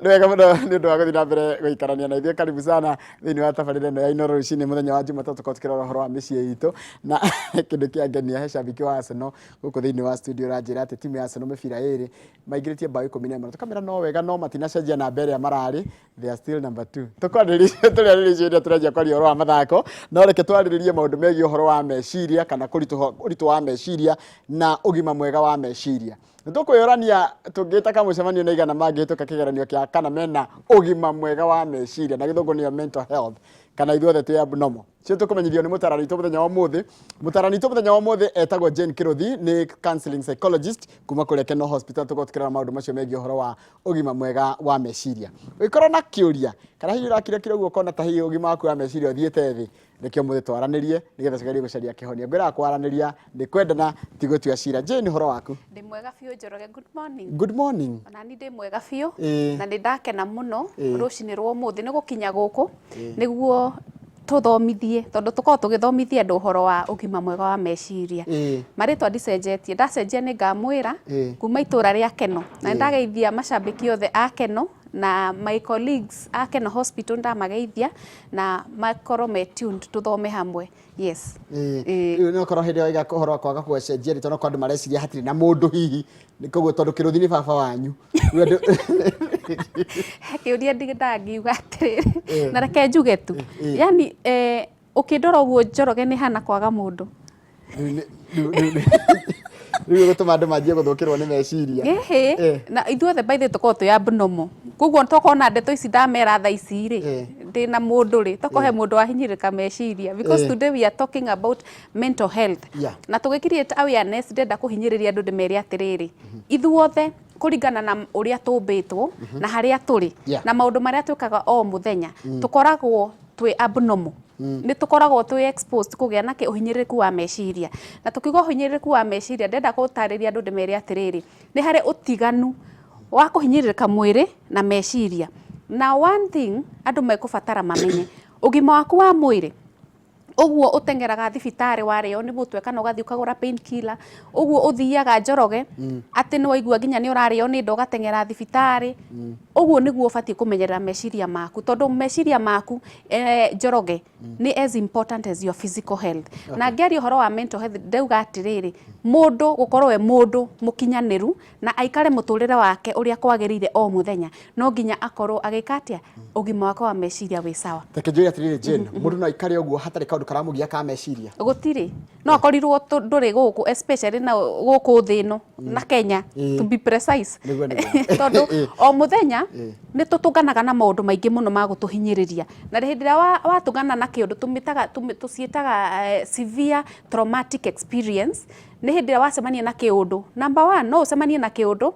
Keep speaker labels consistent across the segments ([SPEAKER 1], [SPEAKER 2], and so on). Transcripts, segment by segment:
[SPEAKER 1] Wega muno nĩ ũndũ wa gũthiĩ na mbere gũikarania na ithuĩ. Karibu sana thĩinĩ wa tabarĩra ĩno ya Inooro Rũcinĩ mũthenya wa Jumatatu, tũkorwo tũkĩrora ũhoro wa mĩciĩ itũ, na kĩndũ kĩangenia he shabiki wa Arsenal gũkũ thĩinĩ wa studio ranjĩra atĩ timu ya Arsenal mĩbira ĩrĩ maingĩrĩtie bao 11. Tũkamera no wega no matinacenjia namba ĩrĩa mararĩ, they are still number 2. Tũrarĩrĩria tũrenjia kwaria ũhoro wa mathako, no reke twarĩrĩrie maũndũ megiĩ ũhoro wa meciria kana ũritũ wa meciria na ũgima mwega wa meciria. Nĩtũkwĩyũrania tũngĩta kamũcemanio na igana mangĩhĩtũka kĩgeranio kĩa kana mena ũgima mwega wa meciria, na gĩthũngũ nĩyo mental health, kana ithuothe twĩ abnormal. Cio tũkũmenyithio nĩ mũtarani witũ mũthenya wa ũmũthĩ. Mũtarani witũ mũthenya wa ũmũthĩ etagwo Jane Kiruthi, nĩ counseling psychologist kuma kũrĩa Kenol Hospital. Tũkorwo tũkĩrora maũndũ macio megiĩ ũhoro wa ũgima mwega wa meciria. Ũngĩkorwo na kĩũria kana hihi ũrakira ũguo ũkona ta hihi ũgima waku wa meciria ũthiĩte thĩ, reke ũmũthĩ twaranĩrie nĩgetha cigerie gũcaria kĩhonia. Ngwĩraga kwaranĩria nĩ kwendana ti gũtua cira. Jane, ũhoro waku?
[SPEAKER 2] Ndĩ mwega biũ Njoroge, good morning.
[SPEAKER 1] Good morning.
[SPEAKER 2] Ona ni ndĩ mwega biũ na nĩ ndakena mũno rũcinĩ rwa ũmũthĩ nĩ gũkinya gũkũ nĩguo tũthomithie, tondũ tũkorwo tũgĩthomithia andũ ũhoro wa ũgima mwega wa meciria. Marĩtwa ndicenjetie, ndacenjia nĩ ngamwĩra kuma itũra rĩa Kenol, na ndageithia macambĩki othe a Kenol na my colleagues a Kenol Hospital ndamageithia na makorwo me tuned tũthome hamwe. Yes.
[SPEAKER 1] No korwo hĩndĩ ĩyo ũhoro kwaga gũcenjia rĩ, tondũ andũ mareciria hatirĩ na mũndũ hihi nĩ koguo tondũ Kiruthi nĩ baba wanyu.
[SPEAKER 2] Kĩũria ndangiuga atĩrĩrĩ na reke njuge tu, yani ũkĩndora ũguo Njoroge nĩ hana kwaga mũndũ.
[SPEAKER 1] Rĩu gũtũma andũ manjie gũthũkĩrwo nĩ meciria.
[SPEAKER 2] Na ithuothe by the way tũkorwo twĩ abnormal. Koguo tokorwo na ndeto ici ndamera thaa ici rĩ, ndĩna mũndũ rĩ, tokorwo he mũndũ wahinyĩrĩka meciria, because today we are talking about mental health. Na tũgĩkiriate awareness ndenda kũhinyĩrĩria andũ ndĩmere atĩrĩrĩ, ithuothe kũringana na ũrĩa tũmbĩtwo na harĩa tũrĩ na maũndũ marĩa twĩkaga o mũthenya, tũkoragwo twĩ abnormal. Nĩ tũkoragwo twĩ exposed kũgĩa na ũhinyĩrĩrĩku wa meciria. Na tũkiuga ũhinyĩrĩrĩku wa meciria, ndenda gũtarĩria andũ ndĩmere atĩrĩrĩ, nĩ harĩ ũtiganu wa kũhinyĩrĩrĩka mwĩrĩ na meciria. Na one thing andũ mekũbatara mamenye, ũgima waku wa mwĩrĩ ũguo ũtengeraga thibitarĩ warĩo nĩ mũtwe kana ũgathiĩ ũkagũra pain killer, ũguo ũthiaga Njoroge atĩ nĩ waigua nginya nĩ ũrarĩo nĩ nda ũgatengera thibitarĩ, ũguo nĩguo ũbatiĩ kũmenyerera meciria maku, tondũ meciria maku Njoroge nĩ as important as your physical health. Na ngĩaria ũhoro wa mental health ndauga atĩrĩrĩ, mũndũ gũkorwo we mũndũ mũkinyanĩru na aikare mũtũrĩre wake ũrĩa kwagĩrĩire o mũthenya, no nginya akorwo agĩka atĩa ũgima wake wa meciria wĩ sawa.
[SPEAKER 1] Reke njũrie atĩrĩrĩ Jane, mũndũ no aikare ũguo hatarĩ kaũndũ karamũgia ka meciria?
[SPEAKER 2] Gũtirĩ. No akorirwo ndũrĩ gũkũ, especially na gũkũ thĩ ĩno na Kenya, to be precise. Tondũ o mũthenya nĩ tũtũnganaga na maũndũ maingĩ mũno ma gũtũhinyĩrĩria. Na hĩndĩ ĩrĩa watũngana na kĩũndũ tũciĩtaga severe traumatic experience, nĩ hĩndĩ ĩrĩa wacemania na kĩũndũ. Number one, no ũcemanie na kĩũndũ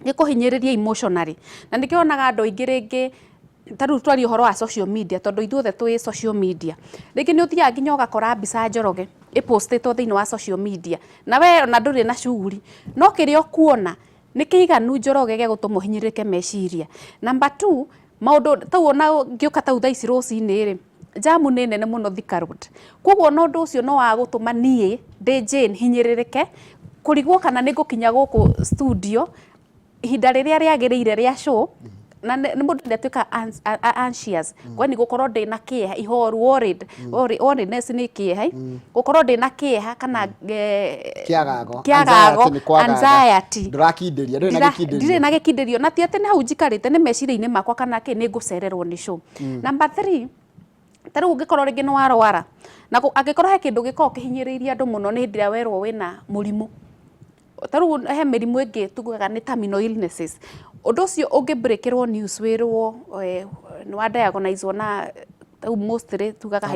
[SPEAKER 2] gĩkũhinyĩrĩria emotionally. Na nĩkĩo onaga andũ aingĩ rĩngĩ tarĩu twaria ũhoro wa social media, tondũ ithuothe twĩ social media. Rĩngĩ nĩ ũthiaga nginya ũgakora mbica Njoroge ĩpostĩtwo thĩinĩ wa social media, na we ona ndũrĩ na shughuli, no kĩrĩa ũkuona nĩ kĩiganu Njoroge gĩa gũtũma ũhinyĩrĩke meciria. Number two, maũndũ tau ona ngĩũka tau thaa ici rũcinĩ rĩ, jamu nĩ nene mũno Thika Road. Koguo no ũndũ ũcio no wa gũtũma niĩ ndĩ Jane hinyĩrĩrĩke kũrigwo kana nĩ ngũkinya gũkũ studio ihinda rĩrĩa rĩagĩrĩire rĩa show, na nĩ mũndũ ndatuĩka anxious, kwani gũkorwo ndĩ na kĩeha, ihoru, worriedness nĩ kĩeha, gũkorwo ndĩ na kĩeha kana kĩagago, anxiety, ndirĩ na gĩkindĩrio, na ti atĩ nĩ hau njikarĩte nĩ meciria-inĩ makwa kana nĩ ngũcererwo nĩ show. Number 3, tarĩu ũngĩkorwo rĩngĩ nĩ warwara na angĩkorwo he kĩndũ gĩkoragwo kĩhinyĩrĩirie andũ mũno nĩ hĩndĩ ĩrĩa werwo wĩna mũrimũ. Tarĩu he mĩrimũ ĩngĩ tugaga nĩ terminal illnesses. Ũndũ ũcio ũngĩbreakĩrwo news wĩrwo nĩ wa diagnosewo na mostly tugaga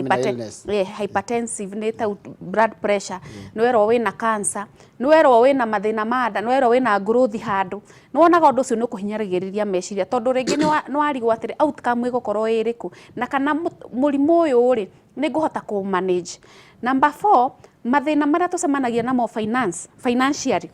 [SPEAKER 2] hypertensive, nĩ ta blood pressure, nĩ werwo wĩna cancer, nĩ werwo wĩna mathĩna ma nda, nĩ werwo wĩna growth handũ, nĩ wonaga ũndũ ũcio nĩ ũkũhinyĩrĩria meciria, tondũ rĩngĩ nĩ warigwo atĩrĩ outcome ĩgũkorwo ĩrĩkũ na kana mũrimũ ũyũ rĩ nĩ ngũhota kũ manage. Number 4, mathĩna marĩa tũcemanagia namo financially.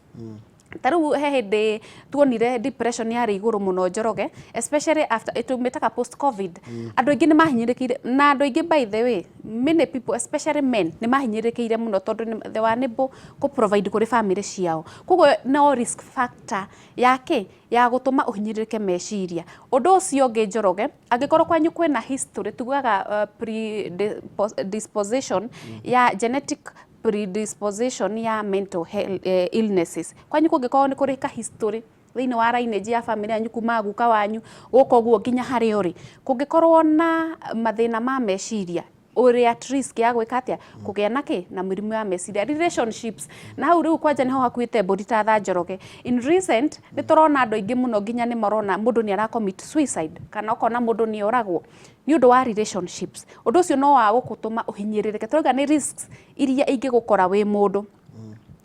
[SPEAKER 2] Taru he hindi tuonire depression yari iguru muno Njoroge, especially after itumitaga post covid. Andu aingi ni mahinyirikire na andu aingi by the way many people especially men ni mahinyirikire muno tondu they were unable ku provide kuri family ciao. Koguo no risk factor yake ya gutuma uhinyirike meciria. Undu ucio ungi Njoroge angikorwo kwanyu kwina history tugaga predisposition ya genetic predisposition ya mental health, illnesses. Kwanyu kungikorwo ni kuri ka history thiini wa lineage ya family yanyu kuma guka wanyu guko guo nginya hari uri kungikorwo na mathina ma meciria uri at risk ya gwika atia kugia naki na mirimu ya meciria relationships na hau riu kwanja niho hakuite mburi ta tha Njoroge. In recent ni turona andu aingi muno nginya ni marona mundu ni ara commit suicide kana ukona mundu ni oragwo ni undu wa relationships. Undu ucio no wa gukutuma uhinyiririke turuga ni risks iria ingigukora wi mundu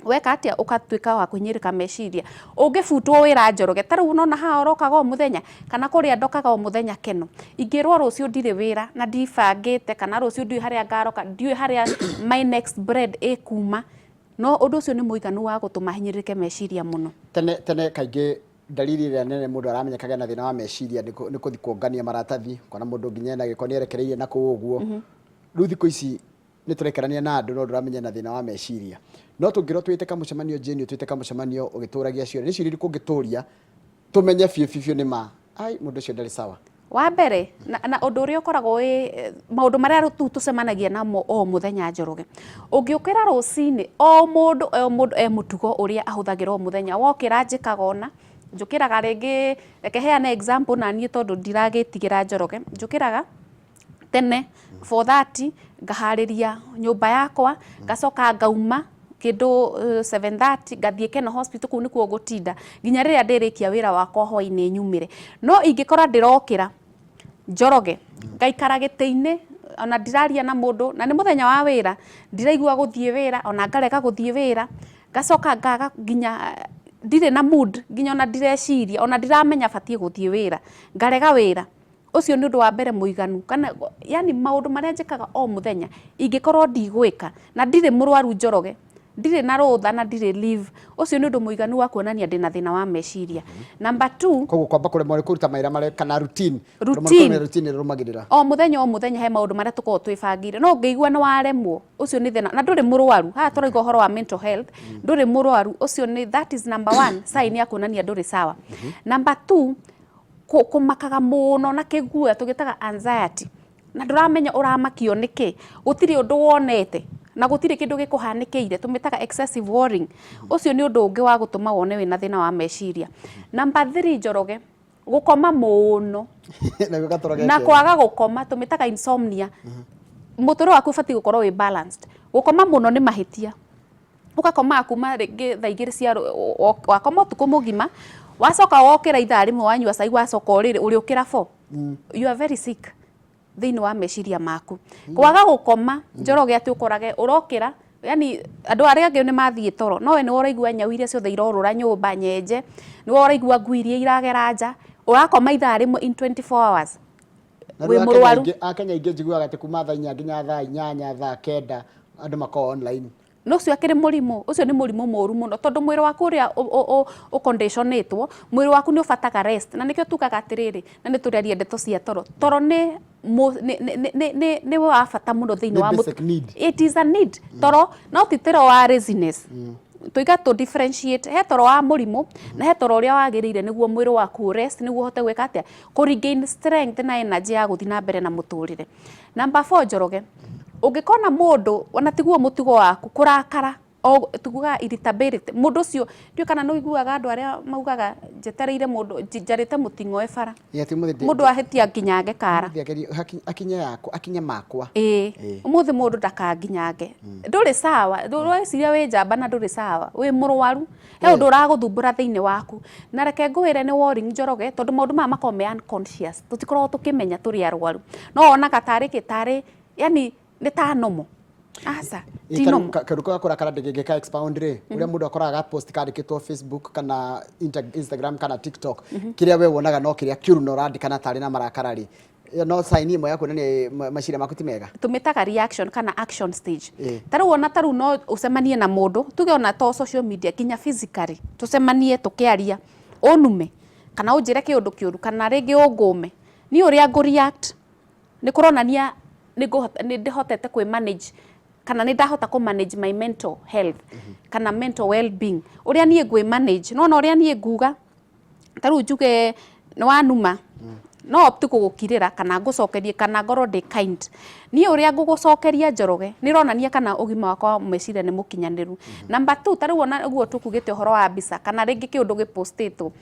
[SPEAKER 2] weka atia ukatuika wa kuhinyirika meciria ungibutwo wira Njoroge taru unona ha orokaga o muthenya kana kuria ndokaga o muthenya keno ingirwo rucio ndire wira na ndibangite kana rucio ndui haria ngaroka ndui haria my next bread ikuma no undu ucio ni muiganu wa gutuma hinyirike meciria muno.
[SPEAKER 1] Tene kaingi dalili ria nene mundu aramenyekaga na thina wa meciria ni kuthi kuongania maratathi kana mundu nginya na giko ni erekereirie na kuuguo riu thiko ici ni turekerania na andu no nduramenya na thina wa meciria no tungiro twiteka mucemanio jeni twiteka mucemanio ugituragia cio ni ciriri kungituria tumenye fiu ni ma ai mundu cio ndari sawa
[SPEAKER 2] wa mbere na undu uria ukoragwo maundu maria tucemanagia namo o muthenya Njoroge ungiukira rucini o mundu mutugo uria ahuthagira o muthenya wokira njikaga ona njukiraga ringi reke heane example na nie tondu ndiragitigira Njoroge njukiraga tene 4:30 ngahariria nyumba yakwa ngacoka ngauma kindu 7:30 ngathie Keno hospital kuu nikuo gutinda nginya riria ndirikia wira wakwa hwaini nyumire no ingikora ndirokira Njoroge ngaikara gitiini ona ndiraria na mundu na ni muthenya wa wira ndiraigua guthie wira ona ngareka guthie wira ngacoka ngaga nginya ndire na mood nginya ona ndireciria ona ndiramenya batie guthie wira ngarega wira ucio ni undu wa mbere muiganu kana yani maundu maria njikaga o muthenya ingikorwo ndigwika na ndire murwaru Njoroge ndire na rutha na ndire leave ucio ni undu muiganu wa kuonania ndina thina wa meciria. Number 2
[SPEAKER 1] koguo kwamba kure mori kuruta maira mare kana routine rumagirira
[SPEAKER 2] o muthenya he maundu maria tukorwo twibangire no ngeigua ni waremwo ucio ni thina na nduri murwaru ha turaiga horo wa mental health nduri murwaru ucio ni that is number 1 sign ya kuonania nduri sawa. Number 2 kumakaga muno na kiguo tugitaga anxiety na nduramenya uramakio niki gutiri undu wonete na gutiri kindu gikuhanikiire tumitaga excessive worrying ucio ni undu ungi wa gutuma wone wina thina wa meciria. Number 3 Njoroge gukoma muno na kwaga gukoma tumitaga insomnia mutoro waku fati gukorwo wi balanced gukoma muno ni mahitia ukakoma kuma ringi thaa 2 cia wakoma utuku mugima wacoka wokira ithaa rimwe wanyua cai wacoka urire uriukira 4 you are very sick thiini wa meciria maku kwaga gukoma Njoroge ati ukorage urokira yani andu aria angi ni mathie toro no we ni uraigua nyau iria ciothe irorura nyumba nyenje ni uraigua ngui iria iragera nja urakoma ithaa rimwe in 24 hours we murwaru
[SPEAKER 1] akenya ingi njiguaga ati kuma thaa 4 nginya thaa 8 thaa 9 andu mako online
[SPEAKER 2] no cio akiri murimu ucio ni murimu moru muno tondu mwiri waku uria u conditionetwo mwiri waku ni ubataga rest na nikio tukaga atiriri na ni turiaria ndeto cia toro ni wa bata muno thiini wa it is a need toro no titero wa laziness tuiga to differentiate he toro wa murimu na he toro uria wagirire niguo mwiri waku rest niguo hote gwika atia ku regain strength na energy ya guthi na mbere na muturire. Number 4 Njoroge ungikona mundu ona tiguo mutigo waku kurakara o tuguga irritability mundu ucio ndio kana no iguaga andu aria maugaga jetereire mundu njarite mutingo ebara mundu ahetia nginyange kara
[SPEAKER 1] akinya makwa
[SPEAKER 2] umuthi mundu ndakanginyange nduri sawa nduri ciria wi njamba na nduri sawa wi murwaru he undu uraguthumbura thiini waku na reke ngwire ni worrying Njoroge tondu maundu ma makome unconscious tutikorwo tukimenya turi arwaru no ona katari kitari yani ni ta nomo asa ti nomo
[SPEAKER 1] karuko akora kana ndegeka expound re uria mundu akoraga post kandikitwo Facebook kana Instagram kana TikTok kiria we wonaga no kiria kiuru no randikana tari na marakara ri no sign imwe ya kuonania meciria maku ti mega
[SPEAKER 2] tumitaga reaction kana action stage taru ona taru no ucemanie na mundu tuge ona to social media kinya physically tucemanie tukiaria onume kana unjire kiundu kiuru kana ringi ungume ni uria ngo react ni kuronania ni ndihotete kwi manage kana ni ndahota ku manage my mental health kana mental well being uria nie ngwi manage no uria nie nguga taru njuge no wanuma no opti kugukirira kana ngucokerie kana ngoro ndi kind ni uria ngugucokeria Njoroge ni ronania kana ugima wakwa meciria ni mukinyaniru number 2 taru ona guo tukugite uhoro wa mbica kana ringi kiundu gipostitwo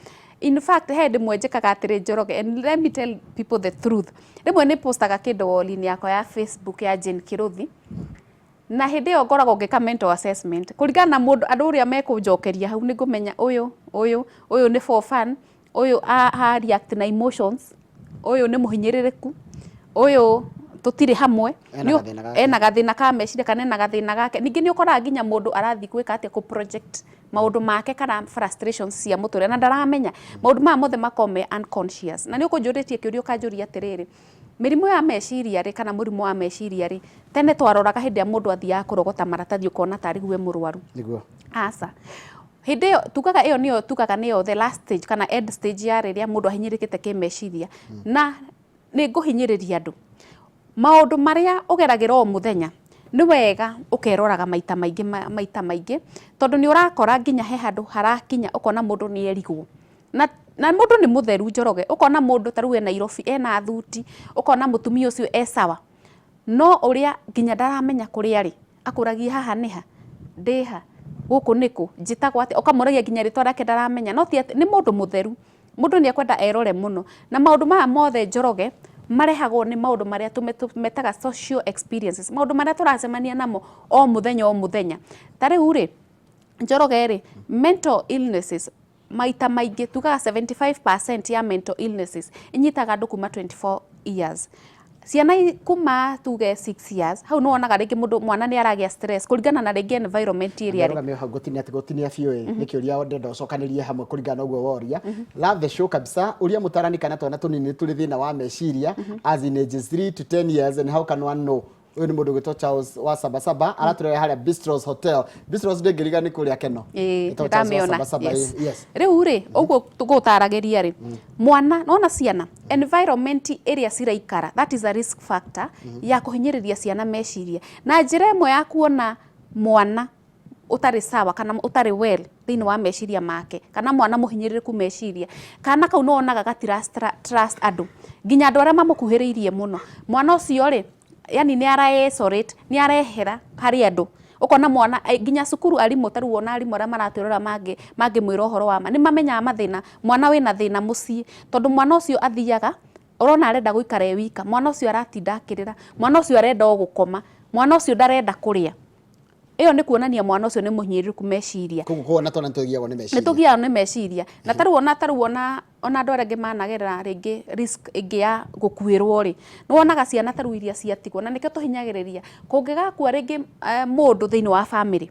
[SPEAKER 2] in fact he njikaga atiri Njoroge and let me tell people the truth rimwe ni postaga kindu wall-ini yakwa ya Facebook ya Jane Kiruthi na hindi yo ngoragwo ngika mental assessment kuringana na mundu andu uria mekunjokeria hau ni ngumenya uyu ni for fun uyu ha react na emotions uyu ni muhinyiririku uyu tutiri hamwe ena gathina ka meciria kana ena gathina gake ningi ni ukora nginya mundu arathi gwika atia ku project maundu make kana frustrations cia muture na ndaramenya maundu ma mothe makome unconscious na ni ukunjuritie kiurio kanjuria atiriri mirimu ya meciria ri kana murimu wa meciria ri tene twaroraga hindi ya mundu athia kurogota maratathi ukona tari gwe murwaru niguo asa hindi yo tukaga iyo niyo tukaga niyo the last stage kana end stage ya riria mundu ahinyirikite kimeciria na ni nguhinyiriria andu maundu maria ugeragira o muthenya ni wega ukeroraga maita maingi tondu ni urakora nginya he handu harakinya ukona mundu ni erigwo na mundu ni mutheru Njoroge ukona mundu taru ena Nairobi ena thuti ukona mutumia ucio sawa no uria nginya ndaramenya kuri ari akuragia haha niha ndiha guku niku njitagwo ati ukamuragia nginya ritwa rake ndaramenya no ti ni mundu mutheru mundu ni akwenda erore muno na maundu maya mothe Njoroge marehagwo ni maundu maria tumetaga social experiences maundu maria turacemania namo o muthenya tariu ri Njoroge ri mental illnesses maita maingi tugaga 75% ya mental illnesses inyitaga andu kuma 24 years ciana kuma tuge 6 years hau no onaga ringi mundu mwana ni aragia stress kuringana na ringi environment area ri
[SPEAKER 1] ngame gotinia biu ni kiuria ndenda ucokanirie hamwe kuringana uguo woria love the show kabisa uria mutarani kana twana tunini turi thina wa meciria as in ages 3 to 10 years and how can one know uyu ni mundu gwitwo Charles wa Sabasaba araturere haria Bistros Hotel Bistros ndingiriga ni kuria keno
[SPEAKER 2] ndamiona yes riu ri uguo tugutaragiria ri mwana nona ciana environment area ciraikara that is a risk factor ya kuhinyiriria ciana meciria na njira imwe ya kuona mwana utari sawa kana utari well thini wa meciria make kana mwana muhinyiririku meciria kana kau no onaga gatira trust andu nginya andu aria mamukuhiriirie muno mwana ucio ri yani ni ara isolate ni arehera hari andu ukona mwana nginya cukuru arimu taru wona arimu ara maraturora mange mwira horo wa ma ni mamenya mathina mwana wina thina mucii tondu mwana ucio athiaga urona arenda guikara wika mwana ucio aratinda akirira mwana ucio arenda gukoma mwana ucio ndarenda kuria iyo ni kuonania mwana ucio ni muhinyiriku meciria
[SPEAKER 1] kuona tona tugiagwo ni meciria
[SPEAKER 2] tugiagwo ni meciria na taru wona ona andu arengi managerera ringi risk ingi ya gukuirwo ri no wonaga ciana taru iria ciatigwo na nikio tuhinyagiriria kungigakua ringi mundu thini wa family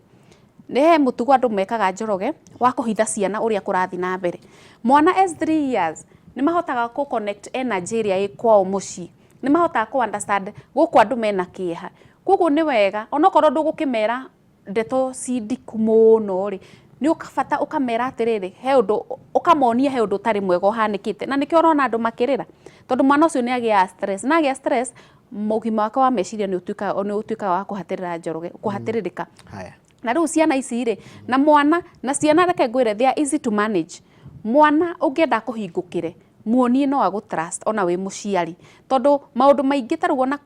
[SPEAKER 2] ni he mutugo andu mekaga Njoroge wa kuhitha ciana uria kurathi na mbere mwana S3 years ni mahotaga ku connect energy iria ikwao mucii ni mahotaga ku understand guku andu mena kieha koguo ni wega onokorwo ndugukimera ndeto cindiku muno ri ni ukabata ukamera atiriri he undu ukamonia he undu tari mwega uhanikite na nikio urona andu makirira tondu mwana ucio ni agia stress na agia stress mugima wake wa meciria ni utuika wa kuhatirira Njoroge kuhatiririka haya na riu ciana ici ri na mwana na ciana reke ngwire they are easy to manage mwana ungienda kuhingukire muonie no agutrust ona we muciari tondu maundu maingi taru wona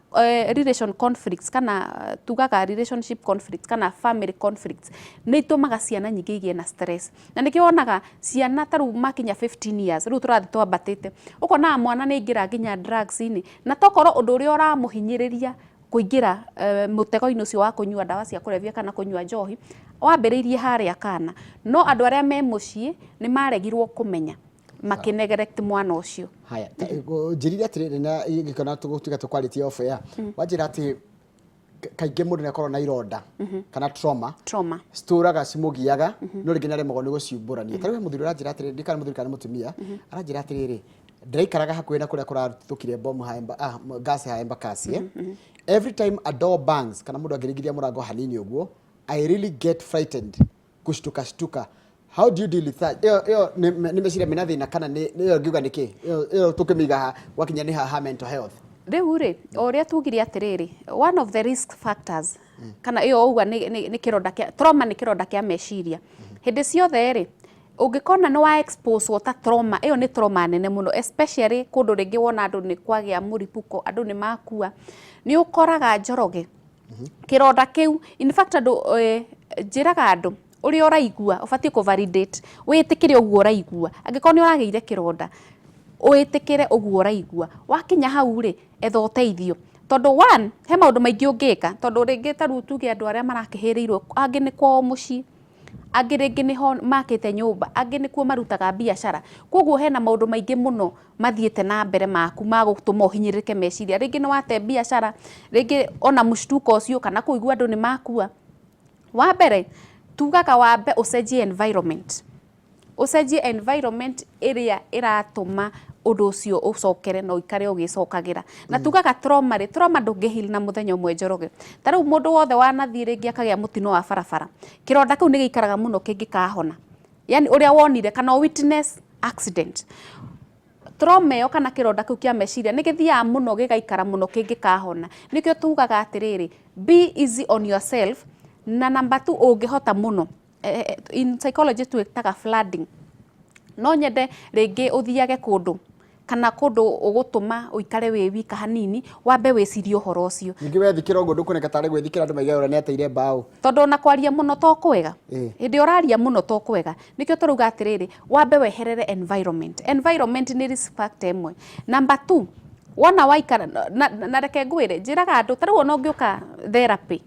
[SPEAKER 2] relation conflicts kana tugaga relationship conflicts kana family conflicts ni itumaga ciana nyingi igie na stress na nikio wonaga ciana taru makinya 15 years riu turathi twambatite ukona mwana ni ingira nginya drugs ini na tokoro undu uria uramuhinyiriria kuingira mutego-ini ucio wa kunyua dawa cia kulevya kana kunyua njohi wambiriirie haria kana no andu aria me mucii ni maregirwo kumenya makinegerect mwana ucio
[SPEAKER 1] haya njirire atiriri na igikona tugutuika tukwaritie off air wajira ati kaingi mundu ni akorwo na ironda kana trauma sturaga cimugiaga no ringi na remagwo ni guciumburania tariwe muthuri aranjira atiriri kana muthuri kana mutumia aranjira atiriri ndiraikaraga hakuhĩ na kũrĩa kũratukire bomu ha gas ha Embakasi every time a door bangs kana mũndũ angĩringithia mũrango hanini ũguo I really get frightened kushtuka. How do you deal with that? Yo nimeciria mena thina kana yo ngiuga niki yo tukimiga wakinya ni ha mental health.
[SPEAKER 2] Riu ri oria tugire atiriri one of the risk factors kana iyo uga ni kironda kia trauma ni kironda kia meciria hindi ciothe ri ungikona ni wa expose wata trauma iyo ni trauma nene muno especially kundu ringi wona andu ni kwagia muripuko andu ni makua ni ukoraga Njoroge kironda kiu in fact andu njiraga andu uri oraigua ubatie ku validate witikire uguo oraigua angikona ni urageire kironda uitikire uguo oraigua wakinya hau ri etha uteithio tondu one he maundu maingi ungika tondu ringi taru tuge andu aria marakihirirwo angi ni kwao mucii angi ringi ni ho makite nyumba angi ni kuo marutaga biashara koguo hena maundu maingi muno mathiete na mbere maku magutuma uhinyirike meciria ringi ni wate biashara ringi ona mushtuko ucio kana kuigua andu ni makua wa mbere tugaga wambe ucenjie environment area iratuma undu ucio ucokere no ikare ugicokagira na tugaga trauma ndungihil na muthenya umwe Njoroge tariu mundu wothe wanathie ringi akagia mutino wa barabara kironda kiu nigikaraga muno kingikahona yani uria wonire kana witness accident trauma yo kana kironda kiu kia meciria nigithia muno gigaikara muno kingikahona nikio tugaga atiriri be easy on yourself na number 2 ungihota muno in psychology tuitaga flooding no nyende ringi uthiage kundu kana kundu ugutuma uikare wi wika hanini wambe wicirie uhoro ucio
[SPEAKER 1] ningi wethikira uguo ndukuneka tari gwithikira andu maiga ura ni ateire mbao
[SPEAKER 2] tondu na kwaria muno to kwega hindi uraria muno to kwega nikio turuga atiriri wambe weherere environment ni risk factor imwe number 2 wona waikara na reke ngwire njiraga andu tariu ona ungiuka therapy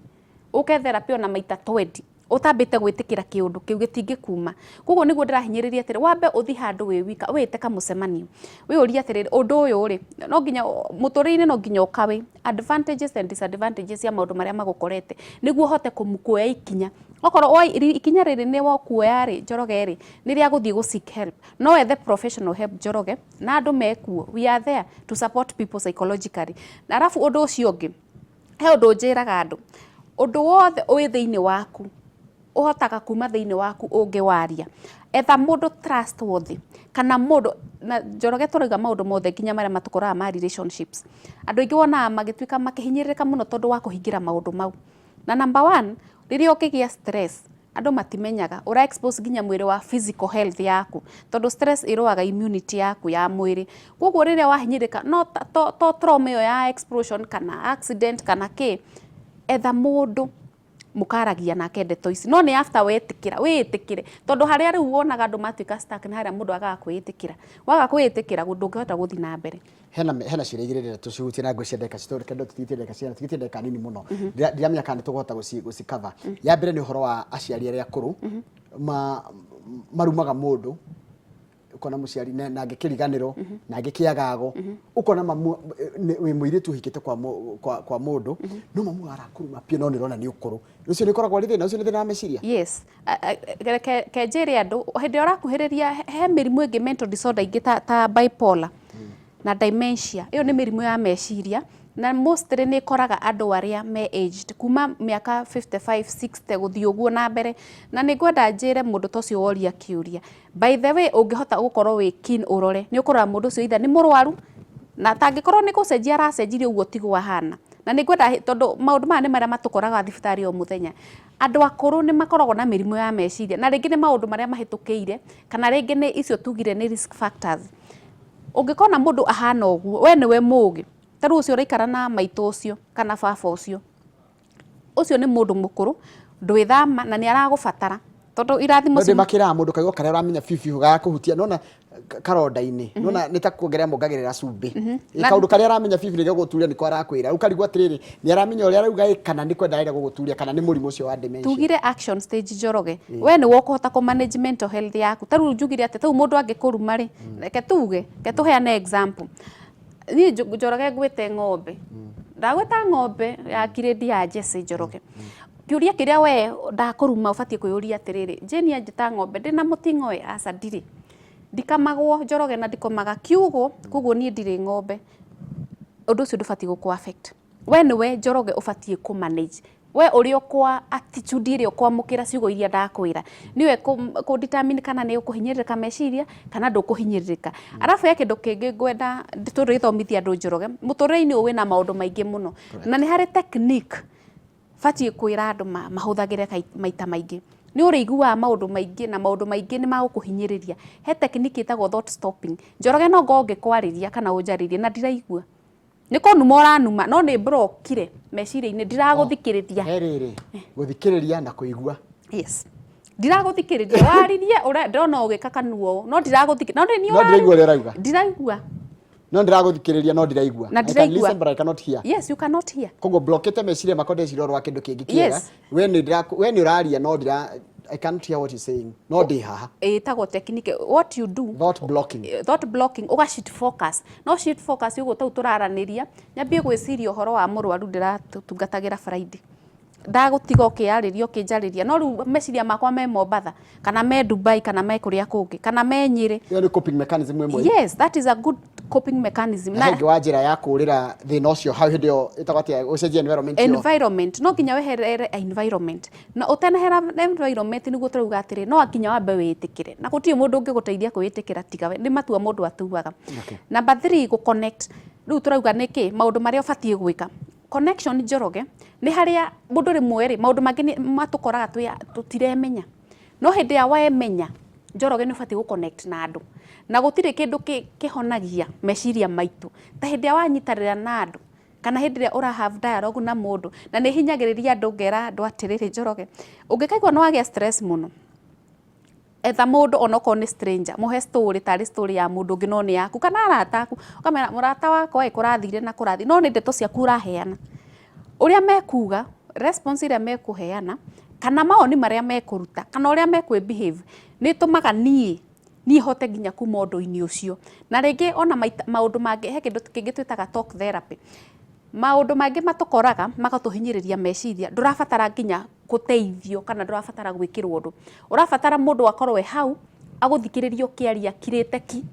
[SPEAKER 2] therapy ona maita 20 utambite gwitikira kiundu kiu gitingikuma koguo niguo ndirahinyiriria atiri wambe uthi handu wi wika wite ka mucemanio wi uria atiri undu uyu ri no nginya muturire no nginya ukawe advantages and disadvantages ya maundu maria magukorete niguo hote kumukuoya ikinya okorwo ikinya riri ni wokuoya ri Njoroge ri ni ria guthii gu seek help no wethe professional help Njoroge na andu mekuo we are there to support people psychologically na arafu undu ucio ungi he undu njiraga andu undu wothe wi thiini waku uhotaga kuma thiini waku ungiwaria etha mundu trustworthy kana mundu na Njoroge turiga maundu mothe nginya maria matukoraga ma relationships andu ingi wona magituika makihinyiririka muno tondu wa kuhingira maundu mau na number 1 riria ukigia stress andu matimenyaga ura expose nginya mwiri wa physical health yaku tondu stress iroaga immunity yaku ya mwiri koguo riria wahinyirika no to trauma ya explosion kana accident kana etha mundu mukaragia nake ndeto ici no ni after witikire tondu haria riu wonaga andu matuika stuck na haria mundu agaga kwitikira waga kwitikira ndungihota guthi na mbere
[SPEAKER 1] hena ciria igirire tucihutie na ngwiciria ndeka citori kendo tutitie ndeka nini muno ndiramenya kana tukuhota gucikava ya mbere ni uhoro wa aciari aria akuru marumaga mundu ukona muciari na ngikiriganiro na ngikiagago ukona wi muiritu hikite kwa mundu no mamu arakuruma pia no nirona ni ukuru ucio ni koragwo rithina ucio ni thina meciria
[SPEAKER 2] yes kenjeri andu hindi urakuhiriria he mirimu ingi mental disorder ingi ta bipolar na dementia iyo ni mirimu ya meciria na mostly ni koraga andu aria me aged kuma miaka 55 60 guthii uguo na mbere na ni ngwenda njire mundu tocio woria kiuria by the way ungihota gukorwo wi keen urore ni ukorwa mundu ucio either ni murwaru na tangikorwo ni gucenjia aracenjirie uguo tigwa hana na ni ngwenda tondu maundu maya ni maria matukoraga thibitari o muthenya andu akuru ni makoragwo na mirimu ya meciria na ringi ni maundu maria mahitukiire kana ringi ni icio tugire ni risk factors ungikona mundu ahana uguo we niwe mugi taru ucio raikara na maito ucio kana baba ucio ni mundu mukuru ndwithama na ni aragubatara tondu irathimo
[SPEAKER 1] cio makira mundu kaigwa kare uramenya fifi ga kuhutia nona karonda-ini nona nitakuongerera mongagirira cumbi kaundu kare aramenya fifi ni guturia ni kwa arakwira ukarigwa atiriri ni aramenya uria arauga kana ni kwenda ira guguturia kana ni murimu ucio wa dementia
[SPEAKER 2] tugire action stage Njoroge we ni wokuhota ku manage mental health yaku taru njugire ati tau mundu angikuruma ri reke tuge ke tuheane example ni Njoroge gwite ng'ombe ndagweta ng'ombe ya kiredi ya Jesse Njoroge kiuria kiria we ndakuruma ubatie kuyuria atiriri Jeni anjita ng'ombe ndina mutingo we aca ndiri ndikamagwo Njoroge na ndikomaga kiugo koguo nie ndire ng'ombe undu ucio ndubati guku affect we niwe Njoroge ubatie ku manage we uri okwa attitude iri okwa mukira ciugo iria ndakwira niwe ku determine kana ni ukuhinyiririka meciria kana ndukuhinyiririka arafu ya kindu kingi ngwenda turithomithia andu Njoroge muturire-ini uyu wina maundu maingi muno na ni hari technique batie kwira andu mahuthagire maita maingi ni uri igua maundu maingi na maundu maingi ni magukuhinyiriria he technique itagwo thought stopping Njoroge no gonge kwariria kana unjaririe na ndiraigua niko numora numa no ni brokire meciria-ini ndiraguthikiriria
[SPEAKER 1] herere guthikiriria na kuigua
[SPEAKER 2] yes ndiraguthikiriria waririe ndona ugika kanuo no ndiraguthikiriria no ni
[SPEAKER 1] ndiraigua urauga
[SPEAKER 2] ndiraigua
[SPEAKER 1] no ndiraguthikiriria no ndiraigua
[SPEAKER 2] na ndiraigua
[SPEAKER 1] but I cannot hear
[SPEAKER 2] yes you cannot hear
[SPEAKER 1] kogo blockete meciria makonde cirorwa kindu kingi kiega we ni uraria no ndira I can't hear what you're saying no ndi haha
[SPEAKER 2] itago technique what you do thought blocking uga sheet focus no sheet focus ugo tau turaraniria nyambie gwiciria uhoro wa murwaru ndiratungatagira Friday ndagutiga ukiariria ukinjariria no ru meciria makwa me Mombatha kana me Dubai kana me kuria kungi kana me Nyeri
[SPEAKER 1] yo ni coping mechanism imwe
[SPEAKER 2] yes that is a good coping mechanism
[SPEAKER 1] na ngi wa njira ya kurira thina ucio how hindio itagwatia ucenjia
[SPEAKER 2] environment no kinya weherere environment na utenehera environment niguo turauga atiri no akinya wambe witikire na gutie mundu ungi guteithia kwitikira tiga ni matua mundu atuaga number 3 go connect riu turauga niki maundu maria ubatie gwika connection Njoroge ni haria mundu rimwe ri maundu mangi matukoraga tutiremenya no hindi ya wemenya Njoroge ni ubatie go connect na andu na gutire kindu kihonagia meciria maitu ta hindi ya wanyitarira na andu kana hindi ria ura have dialogue na mundu na ni hinyagiriria andu ngera andu atiriri Njoroge ungikaigwa no agia stress muno etha mundu onoko ni stranger muhe story tari story ya mundu ngi no ni yaku kana arata aku ukamera murata wako kurathire na kurathi no ni ndeto ciaku uraheana uria mekuga response iria mekuheana kana maoni maria mekuruta kana uria mekwe behave ni tumaga nie hote nginya kuma undu-ini ucio na ringi ona maundu mangi he kindu kingi twitaga talk therapy maundu mangi matukoraga magatuhinyiriria meciria ndurabatara nginya guteithio kana ndurabatara gwikirwo undu urabatara mundu akorwe hau aguthikiriria ukiaria kirite ki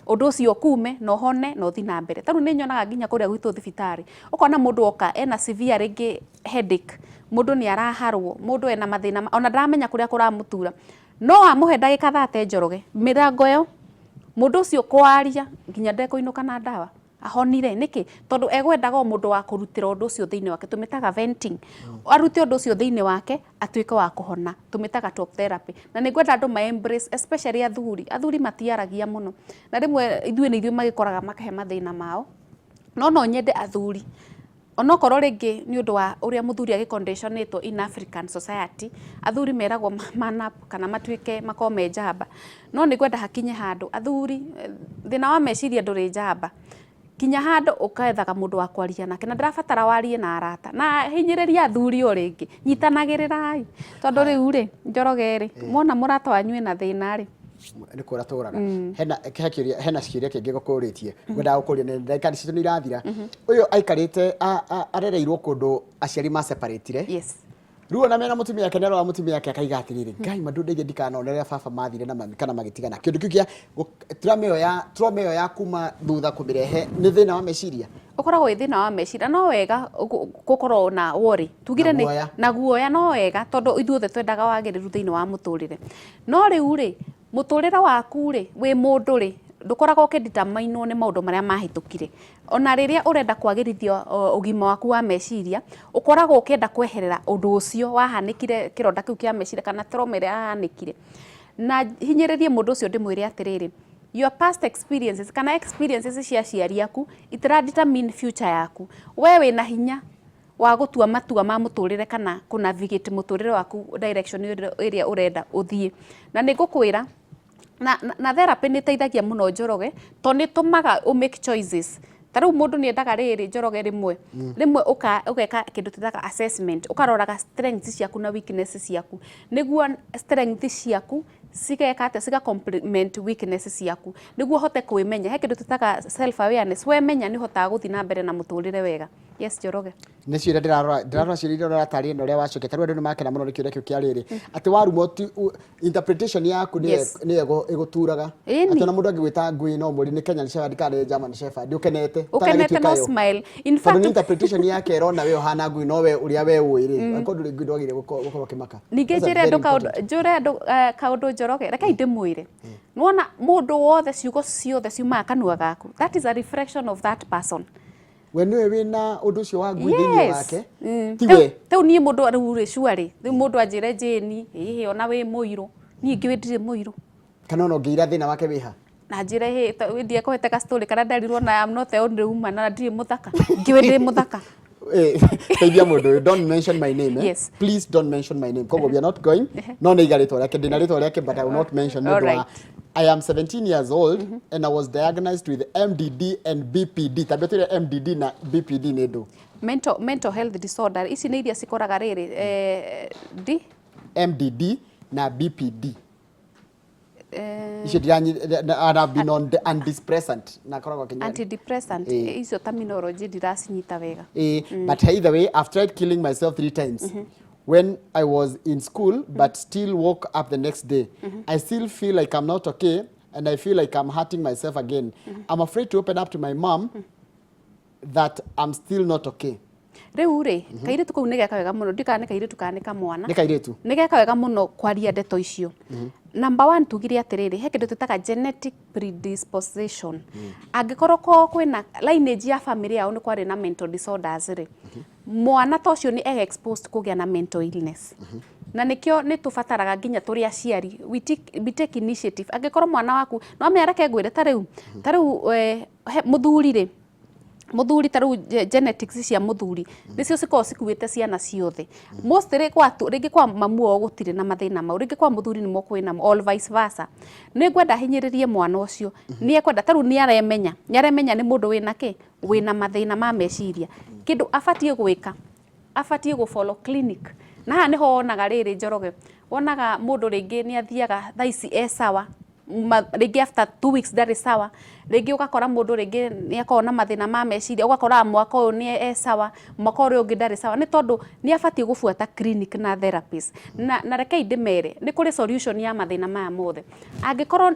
[SPEAKER 2] undu ucio kume no hone no thi na mbere taru ni nyonaga nginya kuria gwitu thibitari ukona mundu oka ena severe ringi headache mundu ni araharwo mundu ena mathina ona ndaramenya kuria kuramutura no amuhe ndagika 30 Njoroge mirango yo mundu ucio kwaria nginya ndekuinuka na ndawa ahonire niki tondu egwendaga mundu wa kurutira undu ucio thiini wake tumitaga venting arute undu ucio thiini wake atuike wa kuhona tumitaga talk therapy na ningwenda andu ma embrace especially athuri matiaragia muno na rimwe ithuĩ ni ithuĩ magikoraga makahe mathina mao no nyende athuri onokorwo ringi ni undu wa uria muthuri agiconditionitwo in African society athuri meragwo manap kana matuike makome njamba no ningwenda hakinye handu athuri thina wa meciria nduri njamba kinya handu ukaethaga mundu wa kwaria nake na ndirabatara warie na arata na hinyiriria athuri o ringi nyitanagirirai tondu riu ri Njoroge ri mona murata wanyu na thina ri
[SPEAKER 1] ni kura turaga hena ciuria kingi gukuritie ngwenda gukuria ni ndagika citu ni irathira uyu aikarite arereirwo kundu aciari ma separatire
[SPEAKER 2] yes
[SPEAKER 1] ruo na mena mutumia yake nero wa mutumia yake akaiga atiriri ngai mandu ndige ndikanonerea baba mathire na mami kana magitigana kindu kiu kia trauma ya kuma thutha kumirehe ni thina wa meciria
[SPEAKER 2] ukoragwo thina wa meciria no wega gukorwo na worry tugire ni na guoya no wega tondu ithuothe twendaga wagiriru thiini wa muturire no riu ri muturire waku ri wi mundu ri ndukoragwo ukideterminwo ni maundu maria mahitukire ona riria urenda kwagirithia ugima waku wa meciria ukoragwo ukienda kweherera undu ucio wahanikire kironda kiu kia meciria kana trauma iria yahanikire na hinyiririe mundu ucio ndimwire atiriri your past experiences kana experiences cia ciari aku itira determine future yaku we wina hinya wa gutua matua ma muturire kana kunavigate muturire waku direction iria urenda uthie na nigukwira na therapy ni teithagia muno Njoroge to ni tumaga make choices taru mundu ni endaga riri Njoroge rimwe ukeka kindu tutaga assessment ukaroraga strengths ciaku na weaknesses ciaku niguo strengths ciaku siga complement weaknesses ciaku niguo hote kwimenya he kindu tutaga self awareness wemenya ni hotaga guthi na mbere na muturire wega Yes, Njoroge.
[SPEAKER 1] nä cio ndärarora cio irä ratarä no rä a wacokia tarä andå nä makena må no nä kä å rä kä å kä arä rä atä warumo interpretation yaku nä ä gå turaga atä ona må ndå angä gwä ta ngui no må ri nä Kenya ndikare German Shepherd ukenete
[SPEAKER 2] no smile in
[SPEAKER 1] fact interpretation yake ĩrona we ũhana ngui no we ũrĩa we ũĩ rĩ angĩkorwo ndũrĩ ngui ndwagĩrĩire gũkorwo ũkĩmaka
[SPEAKER 2] ningĩ njĩre andũ kaũndũ Njoroge reke ndĩmwĩre nĩwona mũndũ wothe ciugo ciothe ciumaga kanua gaku that is a reflection of that person
[SPEAKER 1] we nĩwe wĩna ũndũ ũcio wa ngui thĩinĩ wake tiwe
[SPEAKER 2] teu niĩ mũndũ rĩu rĩ cuarĩ rĩu mũndũ anjĩre Jane ĩhĩ ona wĩ mũirũ niĩ ingĩ ndirĩ mũirũ kana
[SPEAKER 1] ona ũngĩira thĩna wake wĩha
[SPEAKER 2] na njĩre hĩ ndie kũhete ka story kana ndarirwo na I'm not the only woman na ndirĩ mũthaka ngĩwe ndĩ mũthaka
[SPEAKER 1] teithia mũndũ don't mention my name
[SPEAKER 2] yes.
[SPEAKER 1] Please don't mention my name koguo we are not going no nĩ igarĩtwo rĩake ndĩna rĩtwa rĩake but I will not mention it. I am 17 years old and I was diagnosed with MDD and BPD. Tabia MDD na BPD nĩ ndũ
[SPEAKER 2] mental health disorder ici nĩ iria cikoraga rĩrĩ
[SPEAKER 1] MDD na BPD icio have been on antidepressant na koragwo kinya
[SPEAKER 2] antidepressant icio terminology ndiracinyita wega
[SPEAKER 1] but either way I've tried killing myself 3 times when I was in school but still woke up the next day I still feel like I'm not okay and I feel like I'm hurting myself again I'm afraid to open up to my mom that I'm still not okay.
[SPEAKER 2] Rĩu rĩ kairĩtu kau nĩ geka wega mũno ndikane kairĩtu kana nĩ kamwana
[SPEAKER 1] nĩ kairĩtu
[SPEAKER 2] nĩ geka wega mũno kwaria ndeto icio number 1 tugire atĩrĩrĩ he kĩndũ twĩtaga genetic predisposition angĩkorwo kwĩna lineage ya family yao nĩ kwarĩ na mental disorders rĩ mwana ta ũcio nĩ exposed kũgĩa na mental illness na nĩkĩo nĩ tũbataraga nginya tũrĩ aciari we take initiative angĩkorwo mwana waku no mĩareke ngwĩre ta rĩu mũthuri rĩ muthuri taru genetics cia muthuri nicio cikorwo cikuĩte ciana ciothe mostly ringi kwa mamu o gutire na mathina mau ringi kwa muthuri nimo kwina all vice versa ni ngwenda hinyiririe mwana ucio ni ekwenda taru ni aremenya ni mundu wina ki wina mathina ma meciria kindu afatie gwika afatie go follow clinic na ha niho onaga riri Njoroge wonaga mundu ringi ni athiaga thaici sawa ringi after 2 weeks ndari sawa ringi ugakora mundu ringi ni akorwo na mathina ma meciria ugakora mwaka uyu ni sawa mwaka uyu ungi ndari sawa ni tondu ni afatie gufuata clinic na therapist na reke ndimere ni kuri solution ya mathina maya mothe angikorwo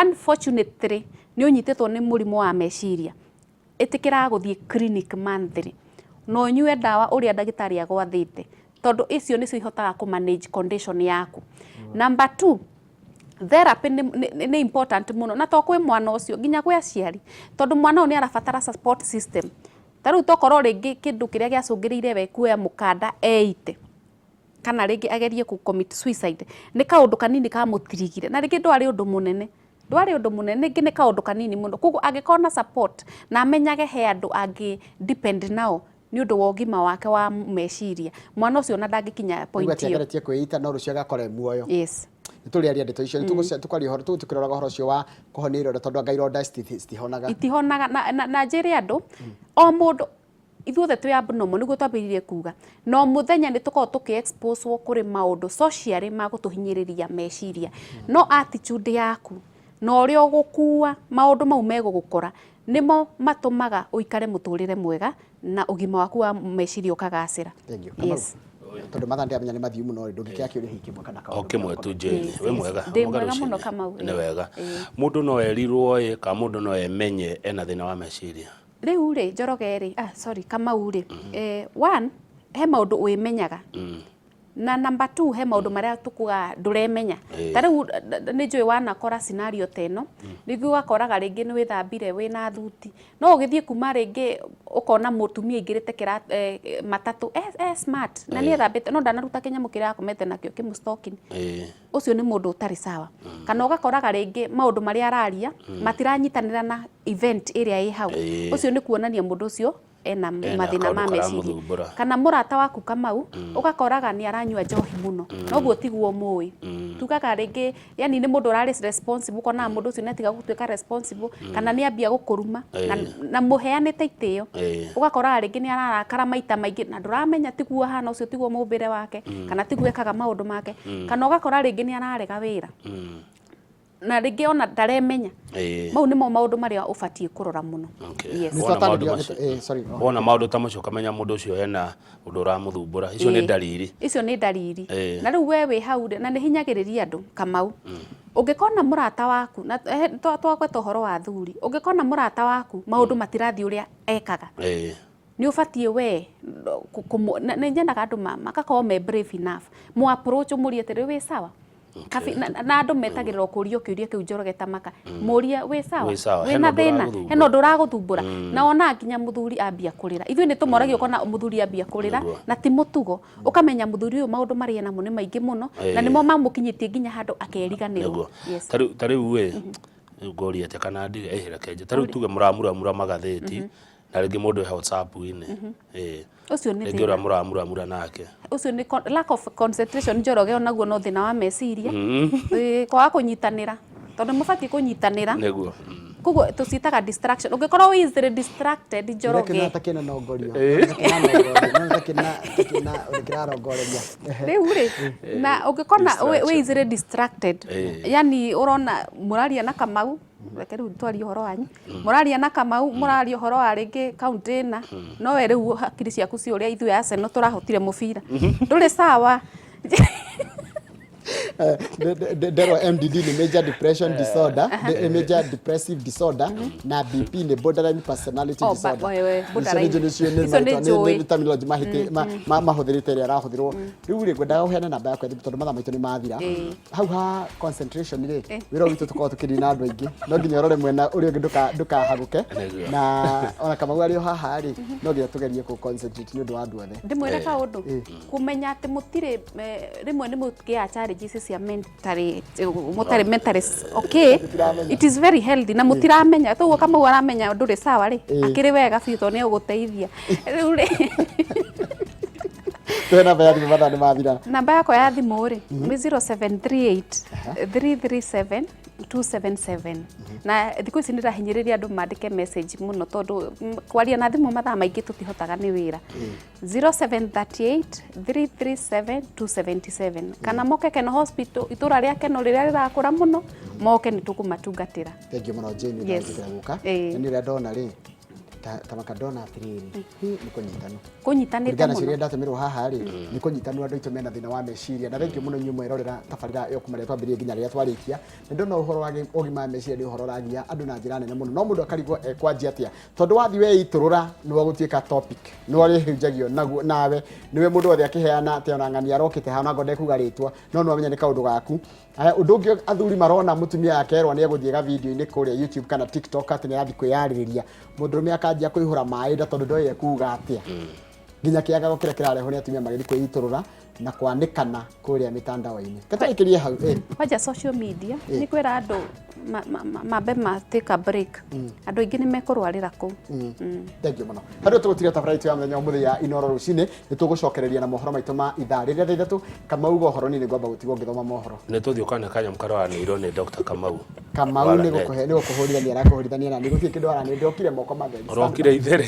[SPEAKER 2] unfortunately ni unyititwo ni murimo wa meciria itikira guthie clinic monthly no nyue dawa uria ndagitari agwathite tondu icio nicio ihotaga ku manage condition yaku number 2 therapy ni important muno na to kwi mwana ucio nginya kwi aciari tondu mwana ni arabatara support system taru tokorwo ringi kindu kiria giacungiriire we kuoya mukanda eite kana ringi agerie ku commit suicide ni kaundu kanini ka mutirigire na ringi ndwari undu munene ngi ni kaundu kanini muno kugu agikona support na amenyage he andu angi depend nao ni undu wa ugima wake wa meciria mwana ucio na ndangikinya point hiyo
[SPEAKER 1] ngwatia kwĩita no rucio gakore muoyo
[SPEAKER 2] yes
[SPEAKER 1] tũrĩaria ndeto icio tũkwaria ũhoro tũkĩroraga ũhoro ũcio wa kũhonia ironda tondu anga ironda
[SPEAKER 2] itihonaga na njĩre andũ o mũndũ ithuothe twĩ abnormal nĩguo twambĩrĩirie kuga no mũthenya nĩ tũkorwo tũkĩ-expose kũrĩ maũndũ socially ma gũtũhinyĩrĩria meciria no attitude yaku na ũrĩa ũgũkua maũndũ mau megũgũkora nimo matũmaga ũikare mũtũrĩre mwega na ũgima waku wa meciria ũkagacĩra.
[SPEAKER 1] Yes. Tondu mathande amenya ni mathiu muno ndungikia kiuri hiki mwe kana
[SPEAKER 3] kaundu kimwe tu Jane we mwega
[SPEAKER 2] mwega muno kama
[SPEAKER 3] ni wega mundu no erirwo ka mundu no emenye ena thina wa meciria
[SPEAKER 2] riu ri Njoroge ri sorry kama uri one he maundu wimenyaga na number 2 he maundu maria tukuga nduremenya tariu ni njui wanakora scenario teno niguo gakoraga ringi ni withambire wina thuti no ugithie kuma ringi ukona mutumia ingirite kira matatu smart na ni thambite no ndanaruta kinyamu kiria akomete nakio kimustalking ucio ni mundu utari sawa kana ugakoraga ringi maundu maria araria matiranyitanira na event area i hau ucio ni kuonania mundu ucio ena mathina ma meciria kana murata waku Kamau ugakoraga ni aranyua njohi muno noguo tiguo muwi tugaga ringi yani ni mundu urari responsible kona mundu ucio netiga gutuika responsible kana ni ambia gukuruma na muheanite itio ugakoraga ringi ni ararakara maita maingi na nduramenya tiguo hana ucio tiguo mumbire wake kana tiguo ekaga maundu make kana ugakora ringi ni ararega wira na rĩngĩ ona ndaremenya mau nĩmo maũndũ marĩa ũbatiĩ kũrora mũno.
[SPEAKER 3] Yes. Wona maũndũ ta macio kamenya mũndũ ũcio hena ũndũ ũramũthumbũra, icio nĩ ndariri.
[SPEAKER 2] Icio nĩ ndariri. Na rĩu we wĩ hau na nĩ hinyagĩrĩria andũ Kamau. Ũngĩkona mũrata waku na twagweta ũhoro wa athuri, ũngĩkona mũrata waku maũndũ matirathiĩ ũrĩa ekaga, nĩ ũbatiĩ we nĩ nyendaga andũ magakorwo me brave enough mu approach ũmũrie atĩrĩ wĩ sawa. Na andũ metagĩrĩra kũũrio kĩũria kĩu Njoroge Tamaka, mũũrie wĩ sawa, wĩna thĩna, hena ũndũ ũragũthumbũra. Na ona nginya mũthuri ambia kũrĩra, ithuĩ nĩ tũmoragia ũkona mũthuri ambia kũrĩra na ti mũtugo, ũkamenya mũthuri ũyũ maũndũ marĩa namo nĩ maingĩ mũno na nĩmo mamũkinyĩtie nginya handũ akeriganĩrwo.
[SPEAKER 3] Ta rĩu we ngoria ati kana ndire eherekeje, ta rĩu tuge mũramura magathĩti na rĩngĩ mũndũ he WhatsApp-inĩ
[SPEAKER 2] ucio nĩ
[SPEAKER 3] thĩna mũramura nake,
[SPEAKER 2] ucio nĩ lack of concentration. Njoroge onaguo no thĩna wa meciria, kwaga kũnyitanĩra, tondũ mũbatiĩ kũnyitanĩra nĩguo. Koguo tũcitaga distraction. Ũngĩkorwo wĩ easily distracted Njoroge rĩu rĩ, na ũngĩkona wĩ easily distracted, yani ũrona mũraria na Kamau, reke rĩu twarie ũhoro wanyu, mũraria na Kamau, mũraria ũhoro wa rĩngĩ kaunti na no we rĩu hakiri ciaku ci ũrĩa ithuĩ Arsenal tũrahotire mũbira ndũrĩ sawa.
[SPEAKER 1] Ndero MDD ni major depression disorder, major depressive disorder, na BP ni borderline personality disorder. Ni terminology mahũthĩrĩte ĩrĩa arahuthirwo. Rĩu rĩ ngwendaga ũheane namba yakwa tondũ mathaa maitũ nĩ mathira. Hau ha concentration rĩ, wĩra witũ tũkorwo tũkĩrina andũ aingĩ, no nginya ũrore mwena ũrĩa ũngĩ ndũkahaguke, na ona kama arĩ o haha rĩ, no nginya tũgerie ku concentrate nĩ ũndũ wa andũ othe.
[SPEAKER 2] Ndĩmwĩre kaũndũ kũmenya atĩ mũtirĩ rĩmwe nĩ mũgĩa challenges cia mentally okay, it is very healthy na mũtiramenya toguo Kamau aramenya ndũrĩ sawa rĩ, akĩrĩ wega biũ tondũ nĩ ũgũteithia rĩu rĩ.
[SPEAKER 1] Namba ya thimũ mathaa nĩ mathira.
[SPEAKER 2] Namba yakwa ya thimũ rĩ nĩ 0738 337 277 na thikũ ici nĩrahinyĩrĩria andũ mandĩke message mũno tondũ kwaria na thimũ mathaa maingĩ tũtihotaga nĩ wĩra. 0738 337 277 kana moke Keno Hospital itũra rĩa Keno rĩrĩa rĩrakũra mũno, moke nĩ tũkũmatungatĩra.
[SPEAKER 1] Thank you mũno Jane, nĩ gũka nĩ rĩa ndona rĩ Tamaka ndona atĩrĩrĩ nĩ kũnyitanĩte mũno ciria ndatũmĩrwo haha rĩ, nĩ kũnyitanwo andũ aitũ mena thĩna wa meciria. Na thank you mũno inyuĩ mwĩrorera tabarĩra yo kuma rĩa twambĩrĩria nginya rĩrĩa twarĩkia. Nĩ ndona ũhoro wa ũgima wa meciria nĩ ũhoro ũragia andũ na njĩra nene mũno, no mũndũ akarigwo ekwanjia atĩa, tondũ wathiĩ weitũrũra nĩ wagũtuĩka topic, nĩ warĩhunjagio nawe nĩwe mũndũ wothe akĩheana atĩ ona ng'ani arokĩte haha na ndekuga rĩtwa no no amenye nĩ kaũndũ gaku. Ũndũ ũngĩ athuri marona mũtumia akerwa nĩ egũthiĩ ga video-inĩ kũrĩa YouTube kana TikTok atĩ nĩ arathiĩ kwĩyarĩrĩria, mũndũrũme akanjia kũihũra maĩ nda tondũ ndoĩ ekuga atĩa, nginya kĩagago kĩrĩa kĩrareho nĩ atumia magĩthiĩ kwĩitũrũra na kwanĩkana kũrĩa mĩtandao-inĩ. Kataikirie hau
[SPEAKER 2] wanja social media nĩ kwĩra andũ mambe ma take a break, andũ aingĩ nĩ mekũrwarĩra kũu.
[SPEAKER 1] Thank you mũno. Handũ tũgũtiga tabarĩra itu ya mũthenya ũmũthĩ ya Inooro rũcinĩ, nĩ tũgũcokereria na mohoro maitũ ma ithaa rĩrĩa rĩa ithatũ. Kamau ũhoro nĩ ngwamba gũtigwo ngĩthoma mohoro.
[SPEAKER 3] Nĩ tũthiĩ ũkana kanya mũkaroranĩirwo nĩ Dr. Kamau.
[SPEAKER 1] Kamau nĩ gũkũhũrithania arakũhũrithania na nĩ gũthiĩ kĩndũ aranĩ ndokire moko matheri.
[SPEAKER 3] Ũrokire ithere.